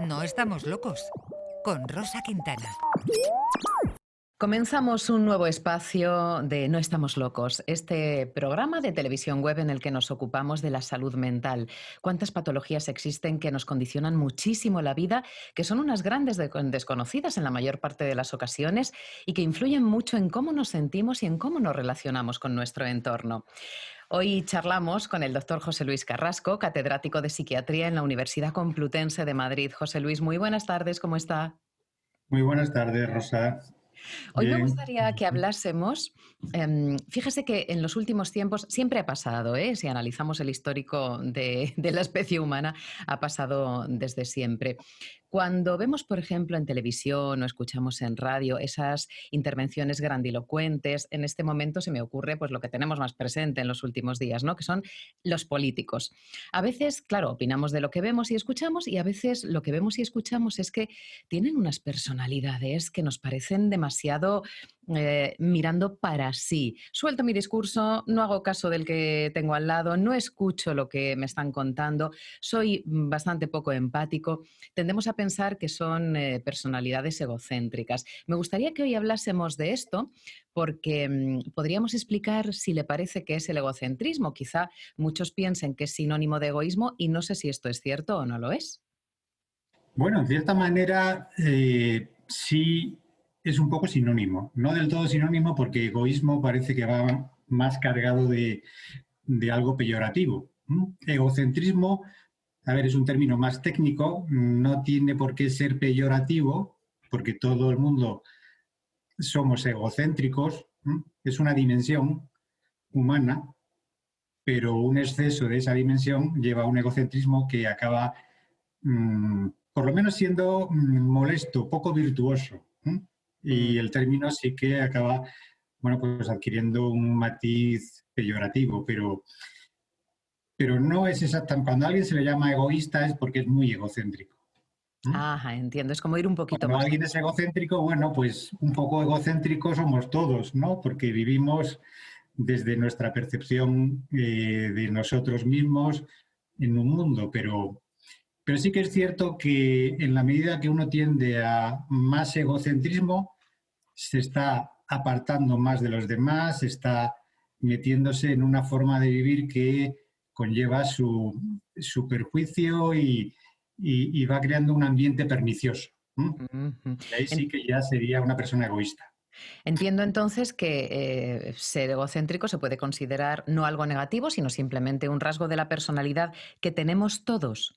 No estamos locos. Con Rosa Quintana. Comenzamos un nuevo espacio de No estamos locos, este programa de televisión web en el que nos ocupamos de la salud mental. Cuántas patologías existen que nos condicionan muchísimo la vida, que son unas grandes desconocidas en la mayor parte de las ocasiones y que influyen mucho en cómo nos sentimos y en cómo nos relacionamos con nuestro entorno. Hoy charlamos con el doctor José Luis Carrasco, catedrático de psiquiatría en la Universidad Complutense de Madrid. José Luis, muy buenas tardes, ¿cómo está? Muy buenas tardes, Rosa. Hoy me Bien. gustaría que hablásemos, fíjese que en los últimos tiempos siempre ha pasado, si analizamos el histórico de la especie humana, ha pasado desde siempre. Cuando vemos, por ejemplo, en televisión o escuchamos en radio esas intervenciones grandilocuentes, en este momento se me ocurre pues, lo que tenemos más presente en los últimos días, ¿no? Que son los políticos. A veces, claro, opinamos de lo que vemos y escuchamos y a veces lo que vemos y escuchamos es que tienen unas personalidades que nos parecen demasiado mirando para sí. Suelto mi discurso, no hago caso del que tengo al lado, no escucho lo que me están contando, soy bastante poco empático. Tendemos a pensar que son personalidades egocéntricas. Me gustaría que hoy hablásemos de esto porque podríamos explicar si le parece que es el egocentrismo. Quizá muchos piensen que es sinónimo de egoísmo y no sé si esto es cierto o no lo es. Bueno, en cierta manera sí es un poco sinónimo. No del todo sinónimo porque egoísmo parece que va más cargado de algo peyorativo. Egocentrismo, a ver, es un término más técnico, no tiene por qué ser peyorativo porque todo el mundo somos egocéntricos, es una dimensión humana, pero un exceso de esa dimensión lleva a un egocentrismo que acaba por lo menos siendo molesto, poco virtuoso. Y el término sí que acaba, bueno, pues adquiriendo un matiz peyorativo, pero no es exactamente. Cuando a alguien se le llama egoísta es porque es muy egocéntrico. Ajá, entiendo. Es como ir un poquito Cuando más alguien es egocéntrico, bueno, pues un poco egocéntricos somos todos, ¿no? Porque vivimos desde nuestra percepción de nosotros mismos en un mundo, pero sí que es cierto que en la medida que uno tiende a más egocentrismo, se está apartando más de los demás, se está metiéndose en una forma de vivir que conlleva su perjuicio y va creando un ambiente pernicioso. Y ahí sí que ya sería una persona egoísta. Entiendo entonces que ser egocéntrico se puede considerar no algo negativo, sino simplemente un rasgo de la personalidad que tenemos todos.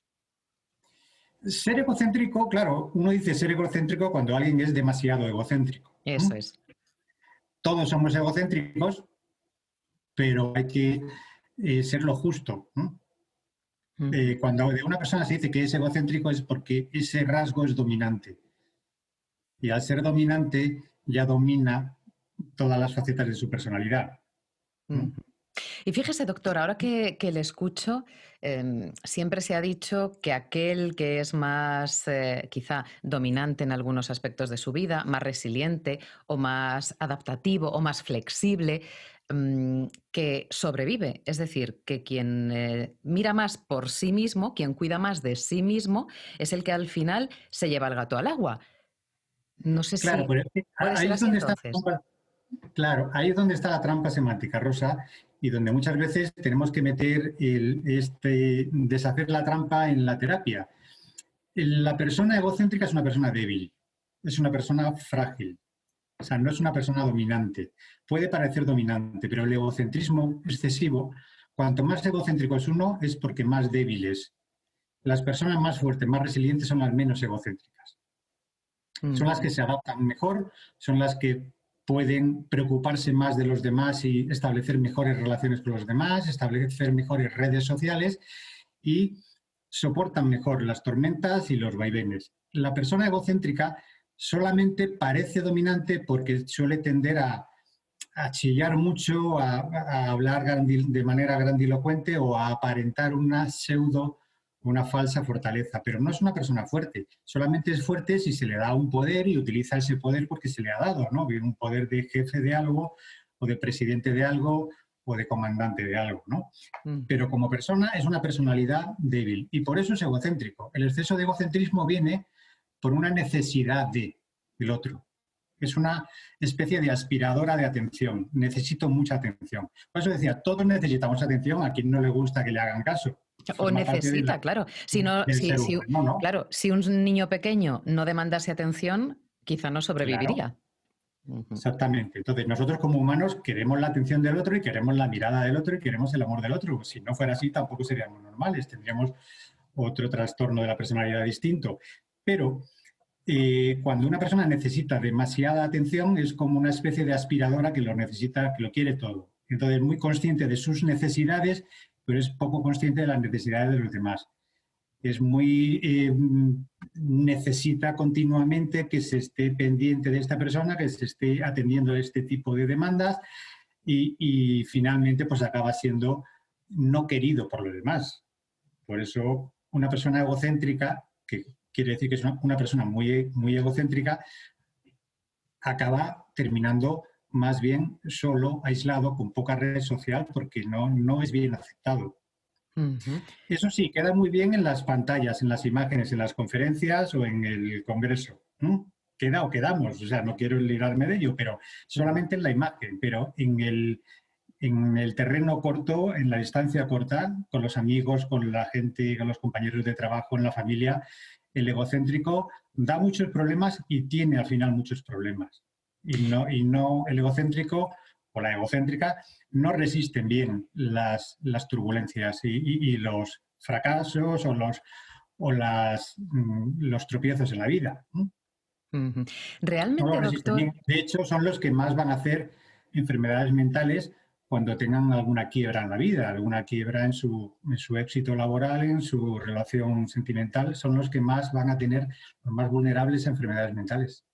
Ser egocéntrico, claro, uno dice ser egocéntrico cuando alguien es demasiado egocéntrico. Eso es. Todos somos egocéntricos, pero hay que ser lo justo. Cuando de una persona se dice que es egocéntrico es porque ese rasgo es dominante. Y al ser dominante ya domina todas las facetas de su personalidad. Y fíjese, doctor, ahora que le escucho, siempre se ha dicho que aquel que es más quizá dominante en algunos aspectos de su vida, más resiliente o más adaptativo o más flexible, que sobrevive. Es decir, que quien mira más por sí mismo, quien cuida más de sí mismo, es el que al final se lleva el gato al agua. No sé Claro, si pero puede ahí ser es así donde está entonces. claro, ahí es donde está la trampa semántica, Rosa, y donde muchas veces tenemos que meter deshacer la trampa en la terapia. La persona egocéntrica es una persona débil, es una persona frágil, o sea, no es una persona dominante. Puede parecer dominante, pero el egocentrismo excesivo, cuanto más egocéntrico es uno, es porque más débil es. Las personas más fuertes, más resilientes son las menos egocéntricas. Son las que se adaptan mejor, son las que pueden preocuparse más de los demás y establecer mejores relaciones con los demás, establecer mejores redes sociales y soportan mejor las tormentas y los vaivenes. La persona egocéntrica solamente parece dominante porque suele tender a chillar mucho, a hablar de manera grandilocuente o a aparentar una falsa fortaleza, pero no es una persona fuerte, solamente es fuerte si se le da un poder y utiliza ese poder porque se le ha dado, ¿no? Un poder de jefe de algo o de presidente de algo o de comandante de algo, ¿no? Mm. Pero como persona es una personalidad débil y por eso es egocéntrico. El exceso de egocentrismo viene por una necesidad del otro. Es una especie de aspiradora de atención. Necesito mucha atención. Por eso decía, todos necesitamos atención. A quien no le gusta que le hagan caso. O Forma parte necesita, claro. Si no, del ser humano, ¿no? claro, si un niño pequeño no demandase atención, quizá no Claro, sobreviviría. Ujú. exactamente. Entonces, nosotros como humanos queremos la atención del otro y queremos la mirada del otro y queremos el amor del otro. Si no fuera así, tampoco seríamos normales. Tendríamos otro trastorno de la personalidad distinto. Pero cuando una persona necesita demasiada atención, es como una especie de aspiradora que lo necesita, que lo quiere todo. Entonces, muy consciente de sus necesidades, pero es poco consciente de las necesidades de los demás. Es muy necesita continuamente que se esté pendiente de esta persona, que se esté atendiendo a este tipo de demandas y finalmente pues acaba siendo no querido por los demás. Por eso una persona egocéntrica, que quiere decir que es una persona muy, muy egocéntrica, acaba terminando más bien solo, aislado, con poca red social, porque no es bien aceptado. Ujú. Eso sí, queda muy bien en las pantallas, en las imágenes, en las conferencias o en el congreso. ¿No? Queda o quedamos, o sea, no quiero librarme de ello, pero solamente en la imagen, pero en el terreno corto, en la distancia corta, con los amigos, con la gente, con los compañeros de trabajo, en la familia, el egocéntrico da muchos problemas y tiene al final muchos problemas. Y no el egocéntrico o la egocéntrica no resisten bien las turbulencias y los fracasos los tropiezos en la vida. Ujú. No lo Realmente, resisten doctor, bien. De hecho, son los que más van a hacer enfermedades mentales cuando tengan alguna quiebra en la vida, alguna quiebra en su éxito laboral, en su relación sentimental, son los que más van a tener, los más vulnerables a enfermedades mentales,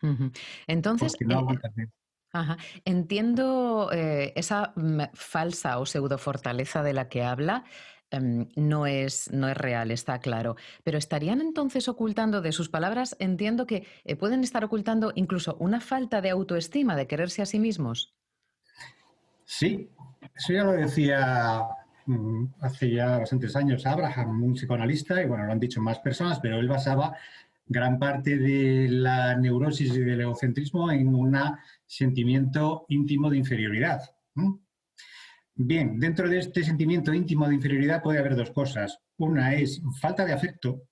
ujú. Entonces, porque no aguantan. ajá, entiendo esa falsa o pseudo fortaleza de la que habla. No es real, está claro. Pero estarían entonces ocultando, de sus palabras, entiendo que pueden estar ocultando incluso una falta de autoestima, de quererse a sí mismos. Sí, eso ya lo decía hace ya bastantes años Abraham, un psicoanalista, y bueno, lo han dicho más personas, pero él basaba gran parte de la neurosis y del egocentrismo en un sentimiento íntimo de inferioridad. Bien, dentro de este sentimiento íntimo de inferioridad puede haber dos cosas. Una es falta de afecto,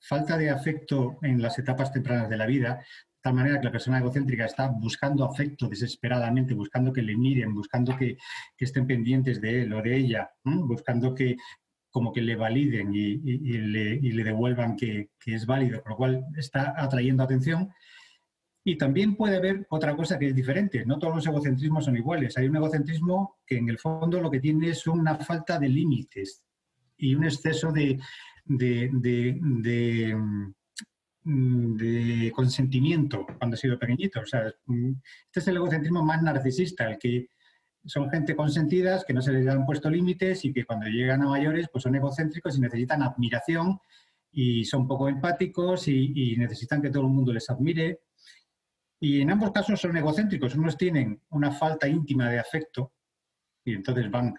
falta de afecto en las etapas tempranas de la vida, de tal manera que la persona egocéntrica está buscando afecto desesperadamente, buscando que le miren, buscando que estén pendientes de él o de ella, buscando que como que le validen y le devuelvan que es válido, con lo cual está atrayendo atención. Y también puede haber otra cosa que es diferente. No todos los egocentrismos son iguales. Hay un egocentrismo que en el fondo lo que tiene es una falta de límites y un exceso de consentimiento cuando ha sido pequeñito. O sea, este es el egocentrismo más narcisista, el que son gente consentidas, que no se les han puesto límites y que cuando llegan a mayores pues son egocéntricos y necesitan admiración y son poco empáticos y necesitan que todo el mundo les admire. Y en ambos casos son egocéntricos. Unos tienen una falta íntima de afecto y entonces van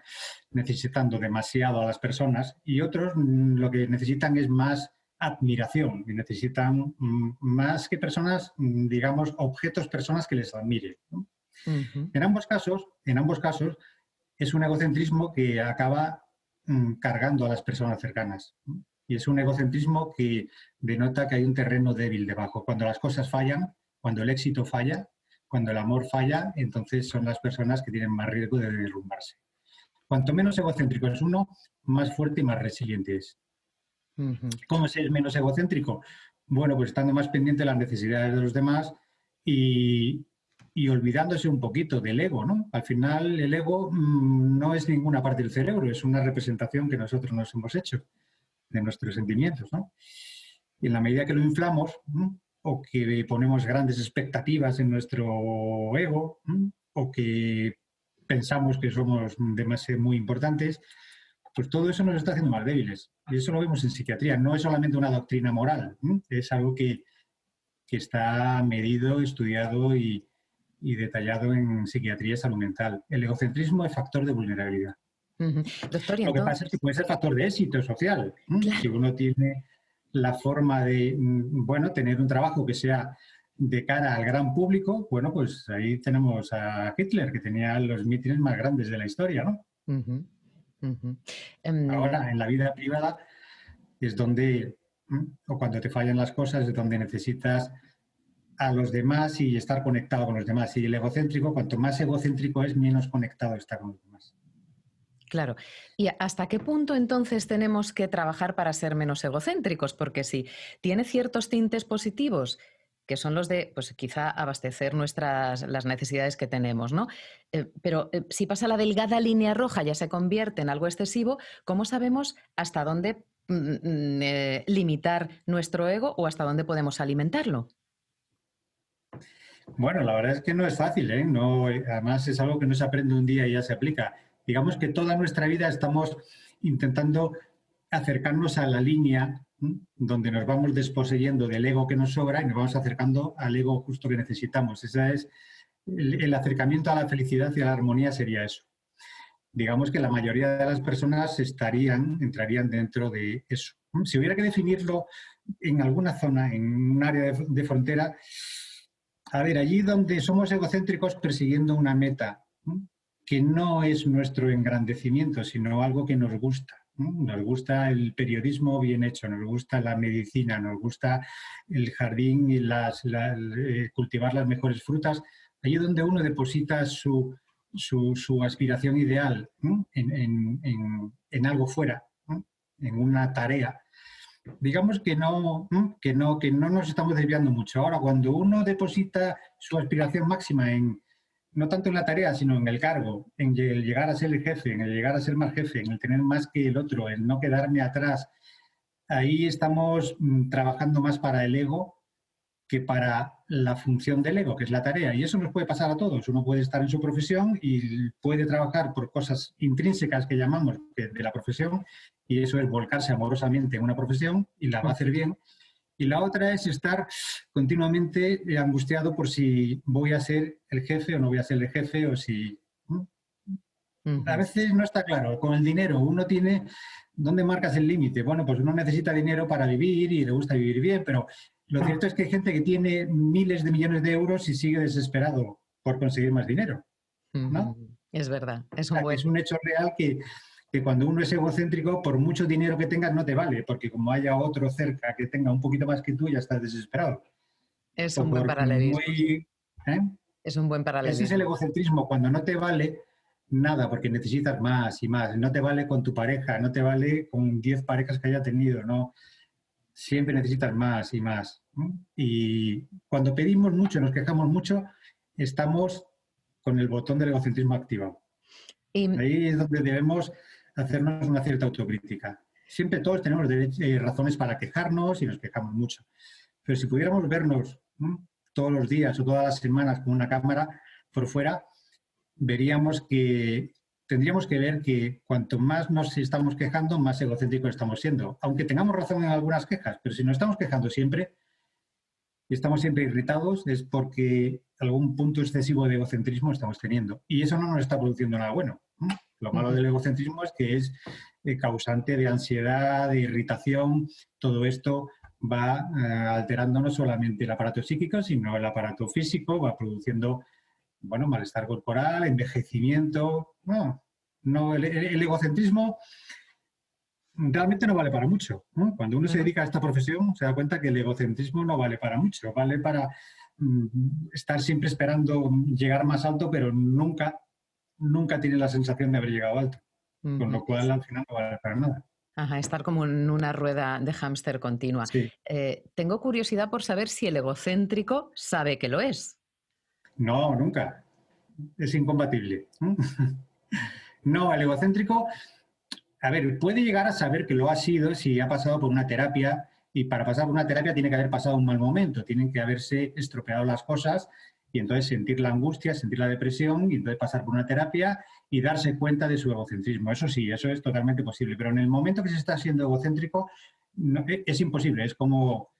necesitando demasiado a las personas y otros lo que necesitan es más admiración y necesitan más que personas, digamos, objetos, personas que les admiren, ¿no? Ujú. En ambos casos es un egocentrismo que acaba cargando a las personas cercanas, ¿no? Y es un egocentrismo que denota que hay un terreno débil debajo. Cuando las cosas fallan, cuando el éxito falla, cuando el amor falla, entonces son las personas que tienen más riesgo de derrumbarse. Cuanto menos egocéntrico es uno, más fuerte y más resiliente es. Ujú. ¿Cómo se es menos egocéntrico? Bueno, pues estando más pendiente de las necesidades de los demás y olvidándose un poquito del ego, ¿no? Al final el ego no es ninguna parte del cerebro, es una representación que nosotros nos hemos hecho de nuestros sentimientos, ¿no? Y en la medida que lo inflamos, ¿no? O que ponemos grandes expectativas en nuestro ego, ¿no? O que pensamos que somos demasiado muy importantes, pues todo eso nos está haciendo más débiles. Y eso lo vemos en psiquiatría. No es solamente una doctrina moral, ¿no? Es algo que está medido, estudiado y detallado en psiquiatría y salud mental. El egocentrismo es factor de vulnerabilidad. Doctor, ¿y Lo que pasa es que puede ser factor de éxito social. Claro. Si uno tiene la forma de, bueno, tener un trabajo que sea de cara al gran público, bueno, pues ahí tenemos a Hitler, que tenía los mítines más grandes de la historia, ¿no? Ahora, en la vida privada es donde, o cuando te fallan las cosas, es donde necesitas a los demás y estar conectado con los demás. Y el egocéntrico, cuanto más egocéntrico es, menos conectado está con los demás. Claro. ¿Y hasta qué punto entonces tenemos que trabajar para ser menos egocéntricos? Porque si tiene ciertos tintes positivos, que son los de, pues quizá abastecer las necesidades que tenemos, ¿no? Pero si pasa la delgada línea roja, ya se convierte en algo excesivo, ¿cómo sabemos hasta dónde limitar nuestro ego o hasta dónde podemos alimentarlo? Bueno, la verdad es que no es fácil, ¿eh? No, además es algo que no se aprende un día y ya se aplica. Digamos que toda nuestra vida estamos intentando acercarnos a la línea donde nos vamos desposeyendo del ego que nos sobra y nos vamos acercando al ego justo que necesitamos. Ese es el acercamiento a la felicidad y a la armonía sería eso. Digamos que la mayoría de las personas entrarían dentro de eso. Si hubiera que definirlo en alguna zona, en un área de frontera, a ver, allí donde somos egocéntricos persiguiendo una meta, que no es nuestro engrandecimiento, sino algo que nos gusta. Nos gusta el periodismo bien hecho, nos gusta la medicina, nos gusta el jardín y cultivar las mejores frutas. Allí donde uno deposita su aspiración ideal en algo fuera, en una tarea. Digamos que no nos estamos desviando mucho. Ahora, cuando uno deposita su aspiración máxima no tanto en la tarea, sino en el cargo, en el llegar a ser el jefe, en el llegar a ser más jefe, en el tener más que el otro, en no quedarme atrás, ahí estamos trabajando más para el ego que para la función del ego, que es la tarea. Y eso nos puede pasar a todos. Uno puede estar en su profesión y puede trabajar por cosas intrínsecas que llamamos de la profesión, y eso es volcarse amorosamente en una profesión y la va a hacer bien. Y la otra es estar continuamente angustiado por si voy a ser el jefe o no voy a ser el jefe, o si... A veces no está claro. Con el dinero uno tiene... ¿Dónde marcas el límite? Bueno, pues uno necesita dinero para vivir y le gusta vivir bien, pero lo cierto es que hay gente que tiene miles de millones de euros y sigue desesperado por conseguir más dinero, ¿no? Es verdad. Es un hecho real que cuando uno es egocéntrico, por mucho dinero que tengas no te vale, porque como haya otro cerca que tenga un poquito más que tú, ya estás desesperado. Es un buen paralelismo. Es un buen paralelismo. Ese es el egocentrismo, cuando no te vale nada, porque necesitas más y más. No te vale con tu pareja, no te vale con 10 parejas que haya tenido, no. Siempre necesitas más y más. Y cuando pedimos mucho, nos quejamos mucho, estamos con el botón del egocentrismo activado. Ahí es donde debemos hacernos una cierta autocrítica. Siempre todos tenemos razones para quejarnos y nos quejamos mucho. Pero si pudiéramos vernos todos los días o todas las semanas con una cámara por fuera, veríamos que tendríamos que ver que cuanto más nos estamos quejando, más egocéntricos estamos siendo. Aunque tengamos razón en algunas quejas, pero si nos estamos quejando siempre y estamos siempre irritados, es porque algún punto excesivo de egocentrismo estamos teniendo. Y eso no nos está produciendo nada bueno. Lo malo del egocentrismo es que es causante de ansiedad, de irritación. Todo esto va alterando no solamente el aparato psíquico, sino el aparato físico, va produciendo malestar corporal, envejecimiento. El egocentrismo realmente no vale para mucho, ¿no? Cuando uno se dedica a esta profesión se da cuenta que el egocentrismo no vale para mucho, vale para estar siempre esperando llegar más alto, pero nunca tiene la sensación de haber llegado alto, con lo cual al final no vale para nada. Estar como en una rueda de hámster continua. Sí. Tengo curiosidad por saber si el egocéntrico sabe que lo es. No, nunca. Es incompatible. No, el egocéntrico, a ver, puede llegar a saber que lo ha sido si ha pasado por una terapia, y para pasar por una terapia tiene que haber pasado un mal momento, tienen que haberse estropeado las cosas y entonces sentir la angustia, sentir la depresión y entonces pasar por una terapia y darse cuenta de su egocentrismo. Eso sí, eso es totalmente posible, pero en el momento que se está siendo egocéntrico es imposible, es como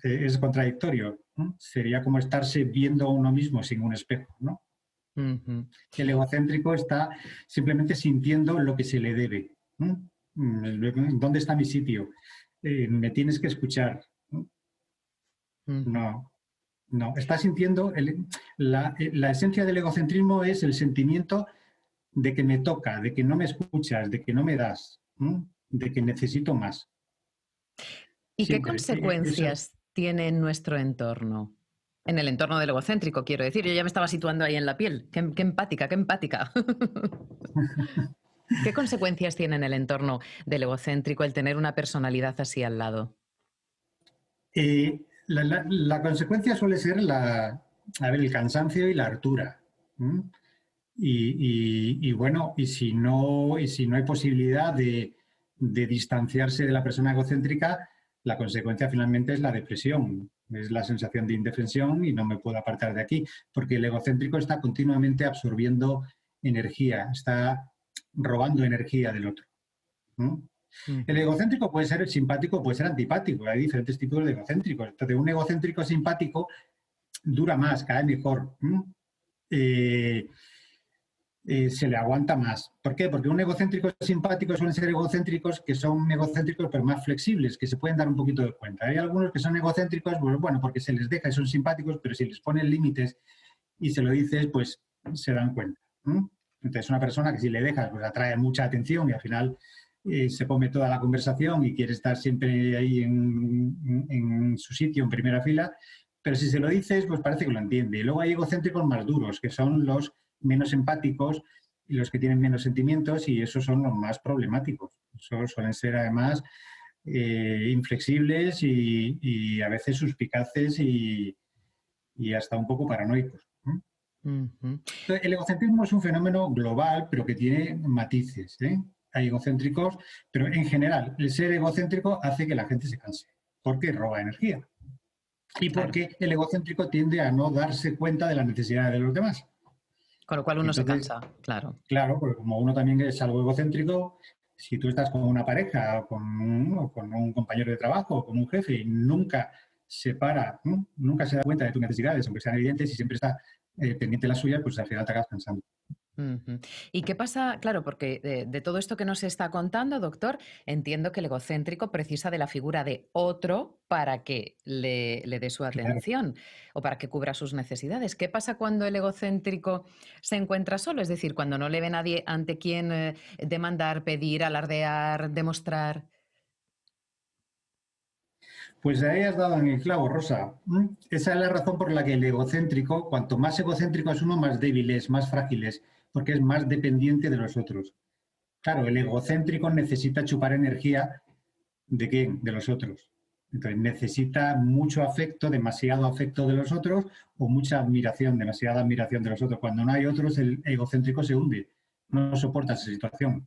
Es contradictorio, ¿no? Sería como estarse viendo a uno mismo sin un espejo, ¿no? Ujú. El egocéntrico está simplemente sintiendo lo que se le debe, ¿no? ¿Dónde está mi sitio? Me tienes que escuchar. ¿No? Ujú. No, no. Está sintiendo, la esencia del egocentrismo es el sentimiento de que me toca, de que no me escuchas, de que no me das, ¿no? De que necesito más. ¿Y qué Siempre. Eso, consecuencias tiene en nuestro entorno? En el entorno del egocéntrico, quiero decir. Yo ya me estaba situando ahí en la piel. Qué empática, qué empática. ¿Qué consecuencias tiene en el entorno del egocéntrico el tener una personalidad así al lado? la consecuencia suele ser a ver, el cansancio y la hartura. ¿M? Y bueno, y si no hay posibilidad de distanciarse de la persona egocéntrica, la consecuencia finalmente es la depresión, es la sensación de indefensión y no me puedo apartar de aquí, porque el egocéntrico está continuamente absorbiendo energía, está robando energía del otro. ¿No? El Ujú. egocéntrico puede ser simpático, puede ser antipático, hay diferentes tipos de egocéntricos. Entonces, un egocéntrico simpático dura más, cae mejor. Eh, se le aguanta más. ¿Por qué? Porque un egocéntrico simpático suelen ser egocéntricos que son egocéntricos pero más flexibles, que se pueden dar un poquito de cuenta. Hay algunos que son egocéntricos, pues, bueno, porque se les deja y son simpáticos, pero si les ponen límites y se lo dices, pues se dan cuenta. Entonces, una persona que si le dejas, pues atrae mucha atención y al final se come toda la conversación y quiere estar siempre ahí en su sitio, en primera fila, pero si se lo dices, pues parece que lo entiende. Y luego hay egocéntricos más duros, que son los menos empáticos y los que tienen menos sentimientos, y esos son los más problemáticos. Esos suelen ser además inflexibles y a veces suspicaces y hasta un poco paranoicos. Ujú. Entonces, el egocentrismo es un fenómeno global, pero que tiene matices. Hay egocéntricos, pero en general, el ser egocéntrico hace que la gente se canse, porque roba energía. Y Claro. porque el egocéntrico tiende a no darse cuenta de las necesidades de los demás. Con lo cual Y uno se entonces, cansa, claro. claro, porque como uno también es algo egocéntrico, si tú estás con una pareja o con un compañero de trabajo o con un jefe y nunca se para, ¿no? Nunca se da cuenta de tus necesidades, aunque sean evidentes, y siempre está pendiente de las suyas, pues al final te acabas cansando. Ujú. ¿Y qué pasa? Claro, porque de todo esto que nos está contando, doctor, entiendo que el egocéntrico precisa de la figura de otro para que le dé su Claro. atención o para que cubra sus necesidades. ¿Qué pasa cuando el egocéntrico se encuentra solo? Es decir, cuando no le ve nadie ante quien demandar, pedir, alardear, demostrar. Pues ahí has dado en el clavo, Rosa. Esa es la razón por la que el egocéntrico, cuanto más egocéntrico es uno, más débil es, más frágil es, porque es más dependiente de los otros. Claro, el egocéntrico necesita chupar energía ¿de quién? De los otros. Entonces necesita mucho afecto, demasiado afecto de los otros o mucha admiración, demasiada admiración de los otros. Cuando no hay otros, el egocéntrico se hunde, no soporta esa situación.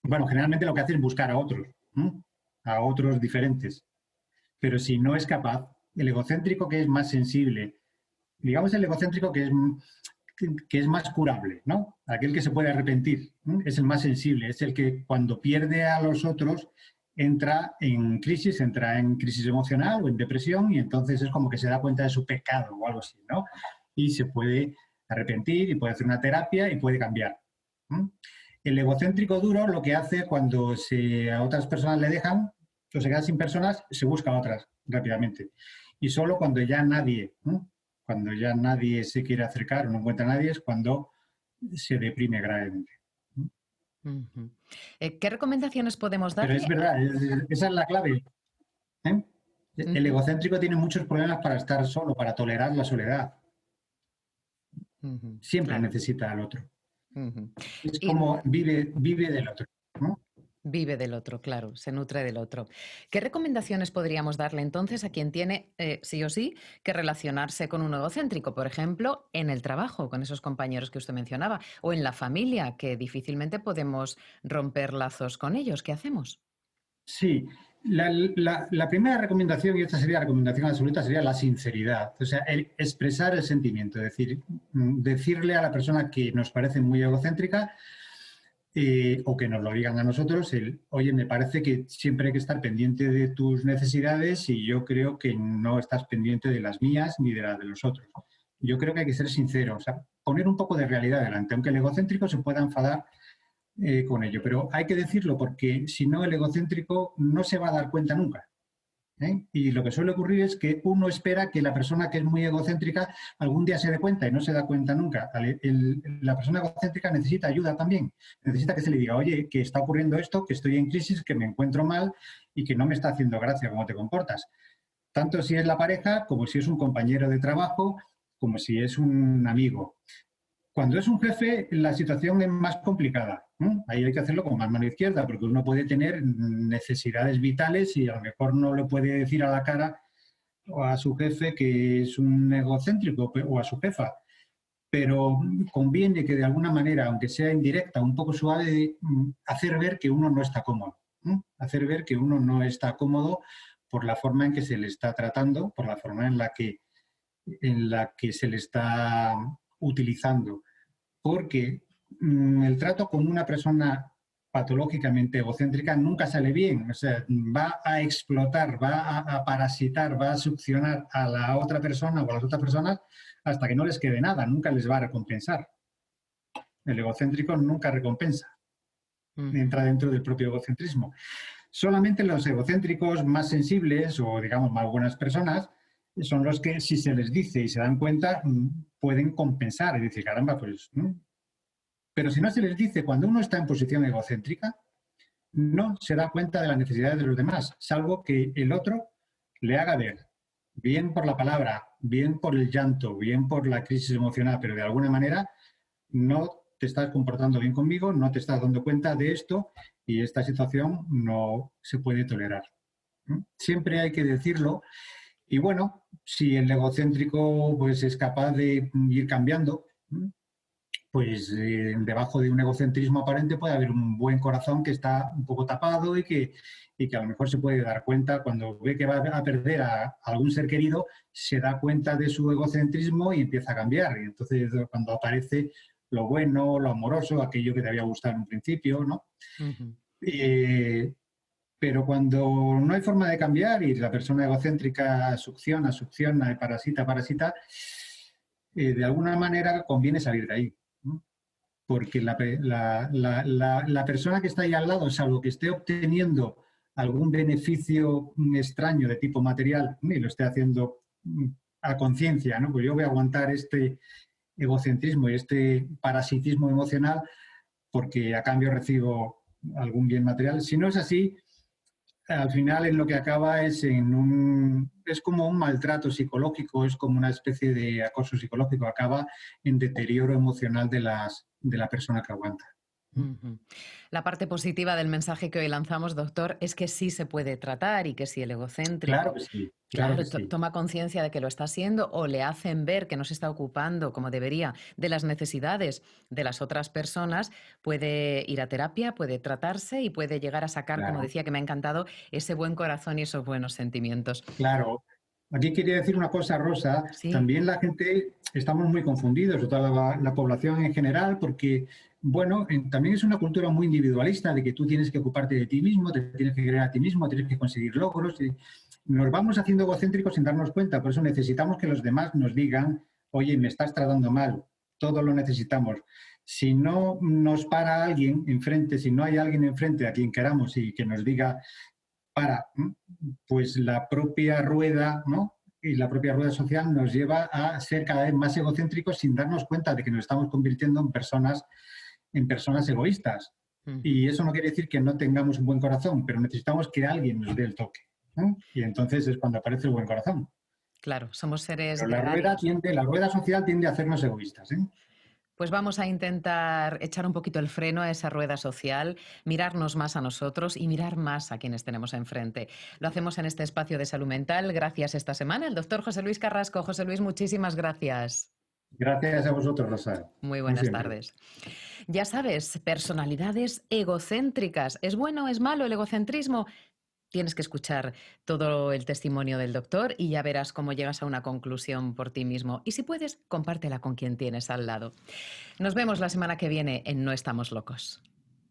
Bueno, generalmente lo que hace es buscar a otros, ¿no? A otros diferentes. Pero si no es capaz, el egocéntrico que es más sensible, digamos el egocéntrico que es más curable, ¿no? Aquel que se puede arrepentir, ¿no? Es el más sensible, es el que cuando pierde a los otros entra en crisis emocional o en depresión y entonces es como que se da cuenta de su pecado o algo así, ¿no? Y se puede arrepentir y puede hacer una terapia y puede cambiar. ¿No? El egocéntrico duro lo que hace cuando a otras personas le dejan o se queda sin personas, se busca a otras rápidamente. Y solo cuando ya nadie, ¿no? Cuando ya nadie se quiere acercar o no encuentra a nadie es cuando se deprime gravemente. Ujú. ¿Qué recomendaciones podemos Pero es darle? verdad, esa es la clave. ¿Eh? El Ujú, egocéntrico tiene muchos problemas para estar solo, para tolerar la soledad. ujú, Siempre claro. necesita al otro. Ujú. Es Y como vive del otro. ¿No? vive del otro, claro, se nutre del otro. ¿Qué recomendaciones podríamos darle entonces a quien tiene, sí o sí, que relacionarse con un egocéntrico? Por ejemplo, en el trabajo, con esos compañeros que usted mencionaba, o en la familia, que difícilmente podemos romper lazos con ellos. ¿Qué hacemos? Sí, la primera recomendación, y esta sería la recomendación absoluta, sería la sinceridad. O sea, el expresar el sentimiento, es decir, decirle a la persona que nos parece muy egocéntrica, o que nos lo digan a nosotros, oye, me parece que siempre hay que estar pendiente de tus necesidades y yo creo que no estás pendiente de las mías ni de las de los otros. Yo creo que hay que ser sinceros, o sea, poner un poco de realidad delante, aunque el egocéntrico se pueda enfadar con ello, pero hay que decirlo porque si no el egocéntrico no se va a dar cuenta nunca. Y lo que suele ocurrir es que uno espera que la persona que es muy egocéntrica algún día se dé cuenta y no se da cuenta nunca. La persona egocéntrica necesita ayuda también. Necesita que se le diga, oye, que está ocurriendo esto, que estoy en crisis, que me encuentro mal y que no me está haciendo gracia cómo te comportas. Tanto si es la pareja, como si es un compañero de trabajo, como si es un amigo. Cuando es un jefe, la situación es más complicada. Ahí hay que hacerlo con más mano izquierda, porque uno puede tener necesidades vitales y a lo mejor no le puede decir a la cara a su jefe que es un egocéntrico o a su jefa. Pero conviene que de alguna manera, aunque sea indirecta, un poco suave, hacer ver que uno no está cómodo. Hacer ver que uno no está cómodo por la forma en que se le está tratando, por la forma en la que se le está utilizando, porque el trato con una persona patológicamente egocéntrica nunca sale bien, o sea, va a explotar, va a parasitar, va a succionar a la otra persona o a las otras personas hasta que no les quede nada, nunca les va a recompensar. El egocéntrico nunca recompensa, entra dentro del propio egocentrismo. Solamente los egocéntricos más sensibles o, digamos, más buenas personas son los que, si se les dice y se dan cuenta, pueden compensar y decir, caramba, pues... Pero si no se les dice, cuando uno está en posición egocéntrica, no se da cuenta de las necesidades de los demás, salvo que el otro le haga ver, bien por la palabra, bien por el llanto, bien por la crisis emocional, pero de alguna manera no te estás comportando bien conmigo, no te estás dando cuenta de esto y esta situación no se puede tolerar. Siempre hay que decirlo. Y bueno, si el egocéntrico pues, es capaz de ir cambiando, pues debajo de un egocentrismo aparente puede haber un buen corazón que está un poco tapado y que a lo mejor se puede dar cuenta cuando ve que va a perder a algún ser querido, se da cuenta de su egocentrismo y empieza a cambiar. Y entonces cuando aparece lo bueno, lo amoroso, aquello que te había gustado en un principio, ¿no? Pero cuando no hay forma de cambiar y la persona egocéntrica succiona y parasita, de alguna manera conviene salir de ahí, ¿no? Porque la persona que está ahí al lado, salvo que esté obteniendo algún beneficio extraño de tipo material y lo esté haciendo a conciencia, ¿no? Pues yo voy a aguantar este egocentrismo y este parasitismo emocional porque a cambio recibo algún bien material. Si no es así, al final en lo que acaba es es como un maltrato psicológico, es como una especie de acoso psicológico, acaba en deterioro emocional de la persona que aguanta. La parte positiva del mensaje que hoy lanzamos, doctor, es que sí se puede tratar y que si el egocéntrico Claro que sí, claro que sí. toma conciencia de que lo está haciendo o le hacen ver que no se está ocupando como debería de las necesidades de las otras personas, puede ir a terapia, puede tratarse y puede llegar a sacar, como Claro, decía, que me ha encantado, ese buen corazón y esos buenos sentimientos. claro. Aquí quería decir una cosa, Rosa. Sí. También la gente, estamos muy confundidos, o toda la población en general, porque, bueno, también es una cultura muy individualista de que tú tienes que ocuparte de ti mismo, te tienes que creer a ti mismo, tienes que conseguir logros. Y nos vamos haciendo egocéntricos sin darnos cuenta. Por eso necesitamos que los demás nos digan, oye, me estás tratando mal. Todo lo necesitamos. Si no nos para alguien enfrente, si no hay alguien enfrente a quien queramos y que nos diga, pues la propia rueda, ¿no? Y la propia rueda social nos lleva a ser cada vez más egocéntricos sin darnos cuenta de que nos estamos convirtiendo en personas egoístas. Y eso no quiere decir que no tengamos un buen corazón, pero necesitamos que alguien nos dé el toque, ¿no? Y entonces es cuando aparece el buen corazón. Claro, somos seres Pero gregarios. la rueda social tiende a hacernos egoístas, ¿eh? Pues vamos a intentar echar un poquito el freno a esa rueda social, mirarnos más a nosotros y mirar más a quienes tenemos enfrente. Lo hacemos en este espacio de salud mental. Gracias esta semana, el doctor José Luis Carrasco. José Luis, muchísimas gracias. Gracias a vosotros, Rosa. Muy Como buenas siempre. tardes. Ya sabes, personalidades egocéntricas. ¿Es bueno o es malo el egocentrismo? Tienes que escuchar todo el testimonio del doctor y ya verás cómo llegas a una conclusión por ti mismo. Y si puedes, compártela con quien tienes al lado. Nos vemos la semana que viene en No Estamos Locos.